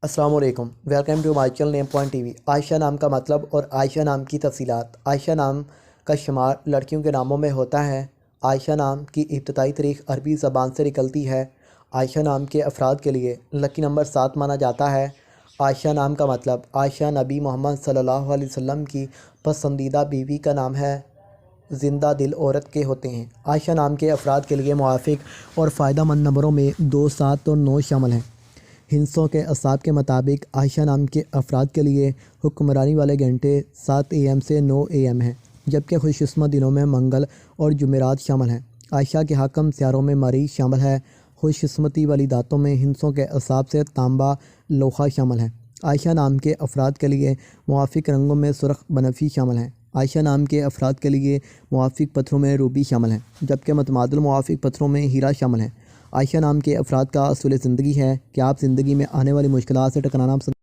السلام علیکم، welcome to my channel name point TV. Ayesha نام کا مطلب اور عائشہ نام کی تفصیلات۔ عائشہ نام کا شمار لڑکیوں کے ناموں میں ہوتا ہے۔ عائشہ نام کی ابتدائی تاریخ عربی زبان سے نکلتی ہے۔ عائشہ نام کے افراد کے لیے لکی نمبر 7 مانا جاتا ہے۔ عائشہ نام کا مطلب عائشہ نبی محمد صلی اللہ علیہ وسلم کی پسندیدہ بیوی کا نام ہے، زندہ دل عورت کے ہوتے ہیں۔ عائشہ نام کے افراد کے لیے موافق اور فائدہ مند نمبروں میں 2، 7 اور 9 شامل ہیں۔ ہندسوں کے اعصاب کے مطابق عائشہ نام کے افراد کے لیے حکمرانی والے گھنٹے 7 AM سے 9 AM ہیں، جبکہ خوش قسمت دنوں میں منگل اور جمعرات شامل ہیں۔ عائشہ کے حاکم سیاروں میں مریخ شامل ہے۔ خوش قسمتی والی دھاتوں میں ہندسوں کے اعصاب سے تانبا، لوہا شامل ہیں۔ عائشہ نام کے افراد کے لیے موافق رنگوں میں سرخ، بنفشی شامل ہیں۔ عائشہ نام کے افراد کے لیے موافق پتھروں میں روبی شامل ہیں، جبکہ متبادل موافق پتھروں میں ہیرا شامل ہیں۔ عائشہ نام کے افراد کا اصول زندگی ہے کہ آپ زندگی میں آنے والی مشکلات سے ٹکرانا پسند